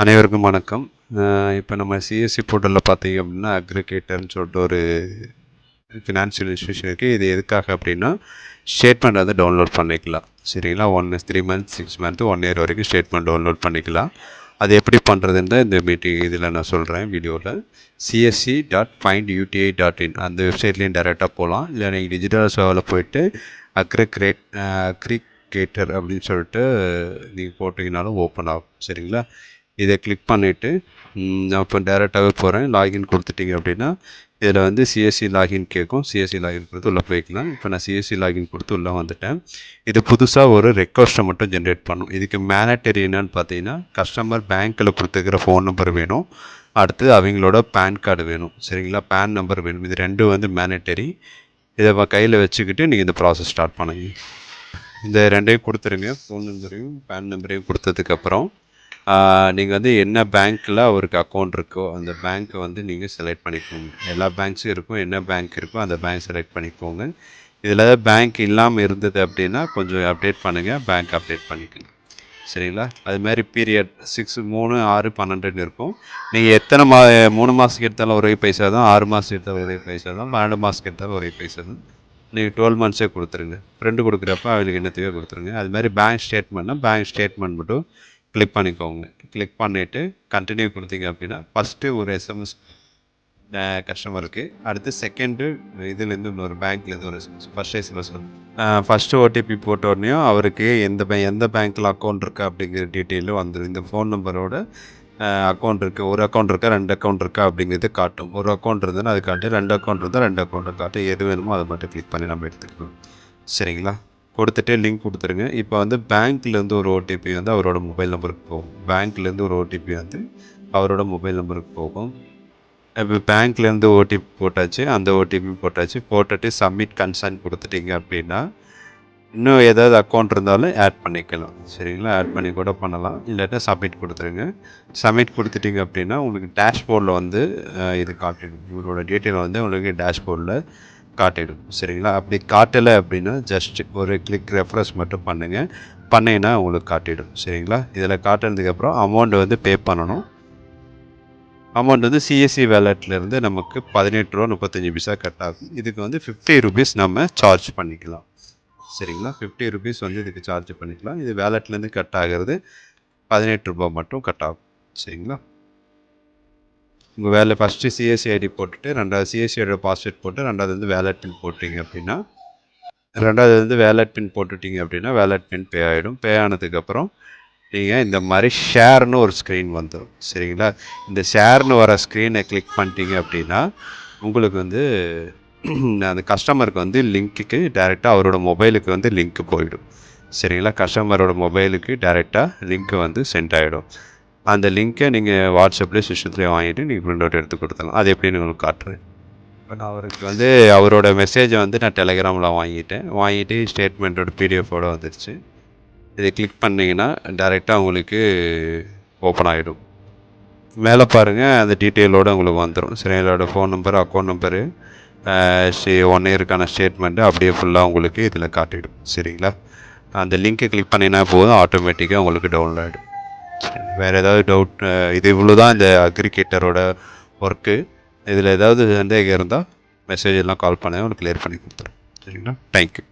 அனைவருக்கும் வணக்கம். இப்போ நம்ம சிஎஸ்சி போர்ட்டலில் பார்த்தீங்க அப்படின்னா அக்ரிகேட்டர்னு சொல்லிட்டு ஒரு ஃபினான்ஷியல் இன்ஸ்டியூஷன் இருக்குது. இது எதுக்காக அப்படின்னா ஸ்டேட்மெண்ட் வந்து டவுன்லோட் பண்ணிக்கலாம். சரிங்களா, 3 மந்த்ஸ் 6 மந்த்து 1 இயர் வரைக்கும் ஸ்டேட்மெண்ட் டவுன்லோட் பண்ணிக்கலாம். அது எப்படி பண்ணுறதுன்னு இந்த மீட்டிங் இதில் நான் சொல்கிறேன் வீடியோவில். csc.finduti.in அந்த வெப்சைட்லேயும் டைரெக்டாக போகலாம். இல்லை நீங்கள் டிஜிட்டல் சேவையில் போயிட்டு அக்ரிகேட்டர் அப்படின்னு சொல்லிட்டு நீங்கள் போட்டிங்கனாலும் ஓப்பன் ஆகும். சரிங்களா, இதை கிளிக் பண்ணிவிட்டு நான் இப்போ டேரெக்டாகவே போகிறேன். லாகின் கொடுத்துட்டிங்க அப்படின்னா இதில் வந்து சிஎஸ்சி லாகின் கேட்கும். சிஎஸ்சி லாகின் கொடுத்து உள்ளே போய்க்கலாம். இப்போ நான் சிஎஸ்சி லாகின் கொடுத்து உள்ளே வந்துட்டேன். இது புதுசாக ஒரு ரெக்வஸ்ட்டை மட்டும் ஜென்ரேட் பண்ணும். இதுக்கு மேனட்டரி என்னன்னு பார்த்தீங்கன்னா கஸ்டமர் பேங்க்கில் கொடுத்துருக்கிற ஃபோன் நம்பர் வேணும், அடுத்து அவங்களோட பேன் கார்டு வேணும். சரிங்களா, பேன் நம்பர் வேணும். இது ரெண்டும் வந்து மேனட்டரி. இதை கையில் வச்சுக்கிட்டு நீங்கள் இந்த ப்ராசஸ் ஸ்டார்ட் பண்ணுங்க. இந்த ரெண்டையும் கொடுத்துருங்க, ஃபோன் நம்பரையும் பேன் நம்பரையும் கொடுத்ததுக்கப்புறம் நீங்கள் வந்து என்ன பேங்க்கில் அவருக்கு அக்கௌண்ட் இருக்கோ அந்த பேங்க்கை வந்து நீங்கள் செலக்ட் பண்ணிக்கோங்க. எல்லா பேங்க்ஸும் இருக்கும், என்ன பேங்க் இருக்கோ அந்த பேங்க் செலக்ட் பண்ணிக்கோங்க. இதில் பேங்க் இல்லாமல் இருந்தது அப்படின்னா கொஞ்சம் அப்டேட் பண்ணுங்கள், பேங்க் அப்டேட் பண்ணிக்கோங்க. சரிங்களா, அதுமாதிரி பீரியட் 6, 3, 6, 12 இருக்கும். நீங்கள் எத்தனை 3 மாதத்துக்கு எடுத்தாலும் ஒரே பைசா தான், 6 மாதத்துக்கு எடுத்தாலும் ஒரே பைசா தான், 12 மாதத்துக்கு எடுத்தாலும் ஒரே பைசா தான். நீங்கள் 12 மந்த்ஸே கொடுத்துருங்க. ஃப்ரெண்டு கொடுக்குறப்ப அவங்களுக்கு என்னத்தையோ கொடுத்துருங்க. அதுமாதிரி பேங்க் ஸ்டேட்மெண்ட் மட்டும் கிளிக் பண்ணிக்கோங்க. கிளிக் பண்ணிவிட்டு கண்டினியூ கொடுத்தீங்க அப்படின்னா ஃபஸ்ட்டு ஒரு எஸ்எம்எஸ் கஸ்டமருக்கு, அடுத்து செகண்டு இதுலேருந்து இன்னொரு பேங்க்லேருந்து ஒரு SMS, first SMS first OTP போட்ட உடனேயும் அவருக்கு எந்த பேங்க்கில் அக்கௌண்ட் இருக்குது அப்படிங்கிற டீட்டெயிலும் வந்துடும். இந்த ஃபோன் நம்பரோட அக்கௌண்ட் இருக்குது, ஒரு அக்கௌண்ட் இருக்கா 2 அக்கௌண்ட் இருக்கா அப்படிங்கிறது காட்டும். ஒரு அக்கௌண்ட் இருந்ததுன்னா அது காட்டும், 2 அக்கௌண்ட் இருந்தால் 2 அக்கௌண்ட்டை காட்டும். எது வேணுமோ அதை மட்டும் கிளிக் பண்ணி நம்ம எடுத்துக்கலாம். சரிங்களா, கொடுத்துட்டு லிங்க் கொடுத்துருங்க. இப்போ வந்து பேங்க்லேருந்து ஒரு ஓடிபி வந்து அவரோட மொபைல் நம்பருக்கு போகும். பேங்க்லேருந்து ஒரு ஓடிபி வந்து அவரோட மொபைல் நம்பருக்கு போகும். இப்போ பேங்க்லேருந்து ஓடிபி போட்டாச்சு, அந்த ஓடிபி போட்டுட்டு சப்மிட் கன்சர்ன் கொடுத்துட்டிங்க அப்படின்னா இன்னும் ஏதாவது அக்கௌண்ட் இருந்தாலும் ஆட் பண்ணிக்கலாம். சரிங்களா, ஆட் பண்ணி கூட பண்ணலாம். இல்லாட்டா சப்மிட் கொடுத்துருங்க. சப்மிட் கொடுத்துட்டிங்க அப்படின்னா உங்களுக்கு டேஷ்போர்டில் வந்து இது காட்டிடும். இவரோட டீட்டெயில் வந்து உங்களுக்கு டேஷ்போர்டில் காட்டிடும். சரிங்களா, அப்படி காட்டலை அப்படின்னா ஜஸ்ட் ஒரு கிளிக் ரெஃப்ரெஷ் மட்டும் பண்ணிங்கன்னா உங்களுக்கு காட்டிடும். சரிங்களா, இதில் காட்டினதுக்கப்புறம் அமௌண்ட் வந்து பே பண்ணணும். அமௌண்ட் வந்து சிஎஸ்சி வேலட்லேருந்து நமக்கு 18 ரூபா 35 பைசா கட் ஆகும். இதுக்கு வந்து 50 ருபீஸ் நம்ம சார்ஜ் பண்ணிக்கலாம். சரிங்களா, 50 ருபீஸ் வந்து இதுக்கு சார்ஜ் பண்ணிக்கலாம். இது வேலட்லேருந்து கட் ஆகிறது 18 ரூபா மட்டும் கட் ஆகும். சரிங்களா, உங்கள் வேலை ஃபஸ்ட்டு சிஎஸ்சி ஐடி போட்டுட்டு, ரெண்டாவது சிஎஸ்சியோட பாஸ்வேர்ட் போட்டு, ரெண்டாவது வந்து வேலட் பின் போட்டிங்க அப்படின்னா, ரெண்டாவது வந்து வேலட் பின் போட்டுட்டிங்க அப்படின்னா வேலட் பின் பே ஆகிடும். பே ஆனதுக்கப்புறம் நீங்கள் இந்த மாதிரி ஷேர்னு ஒரு ஸ்க்ரீன் வந்துடும். சரிங்களா, இந்த ஷேர்னு வர ஸ்க்ரீனை கிளிக் பண்ணிட்டீங்க அப்படின்னா உங்களுக்கு வந்து அந்த கஸ்டமருக்கு வந்து லிங்க்குக்கு டைரெக்டாக அவரோட மொபைலுக்கு வந்து லிங்க்கு போயிடும். சரிங்களா, கஸ்டமரோட மொபைலுக்கு டைரெக்டாக லிங்க்கு வந்து சென்ட் ஆகிடும். அந்த லிங்க்கை நீங்கள் வாட்ஸ்அப்லேயே சிஸ்டத்துலேயே வாங்கிட்டு நீங்கள் ப்ரிண்ட் அவுட் எடுத்து கொடுத்துடலாம். அது எப்படின்னு உங்களுக்கு காட்டுறேன். இப்போ நான் அவருக்கு வந்து அவரோட மெசேஜை வந்து நான் டெலகிராமில் வாங்கிட்டு ஸ்டேட்மெண்ட்டோட பிடிஎஃபோடு வந்துடுச்சு. இதை கிளிக் பண்ணிங்கன்னா டைரெக்டாக உங்களுக்கு ஓப்பன் ஆகிடும். மேலே பாருங்கள், அந்த டீட்டெயிலோடு உங்களுக்கு வந்துடும். சரி, என்னோடய ஃபோன் நம்பர், அக்கௌண்ட் நம்பரு, 1 இயருக்கான ஸ்டேட்மெண்ட்டு அப்படியே ஃபுல்லாக உங்களுக்கு இதில் காட்டிடும். சரிங்களா, அந்த லிங்க்கை கிளிக் பண்ணினா போதும், ஆட்டோமேட்டிக்காக உங்களுக்கு டவுன்லோட் ஆகிடும். வேறு ஏதாவது டவுட், இது இவ்வளோ தான் இந்த அக்ரிகேட்டரோட ஒர்க்கு. இதில் ஏதாவது சந்தேகம் இருந்தால் மெசேஜ் எல்லாம் கால் பண்ண உங்களுக்கு கிளியர் பண்ணி கொடுத்துருவேன். சரிங்களா, தேங்க்யூ.